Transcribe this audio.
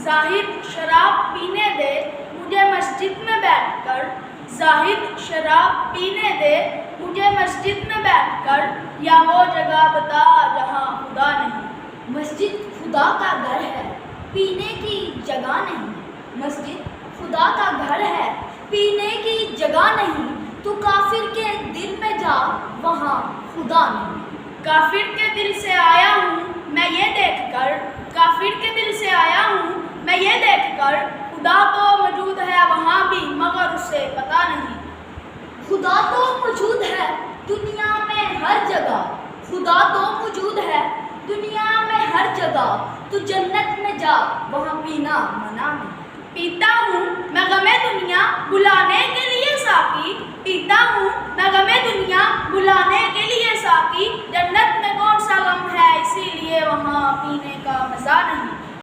زاہد شراب پینے دے مجھے مسجد میں بیٹھ کر، زاہد شراب پینے دے مجھے مسجد میں بیٹھ کر، یا وہ جگہ بتا جہاں خدا نہیں۔ مسجد خدا کا گھر ہے، پینے کی جگہ نہیں۔ مسجد خدا کا گھر ہے، پینے کی جگہ نہیں۔ تو کافر کے دل میں جا، وہاں خدا نہیں۔ کافر کے دل سے آیا ہوں میں یہ دیکھ کر، کافر کے دل سے آیا ہوں میں یہ دیکھ کر، خدا تو موجود ہے وہاں بھی مگر اسے پتہ نہیں۔ خدا تو موجود ہے دنیا میں ہر جگہ، خدا تو موجود ہے دنیا میں ہر جگہ۔ تو جنت میں جا، وہاں پینا منع نہیں۔ پیتا ہوں میں غم دنیا بلانے کے لیے ساقی، پیتا ہوں میں غم دنیا بلانے کے لیے ساقی، جنت میں کون سا غم ہے اسی لیے وہاں پینے کا مزہ نہیں۔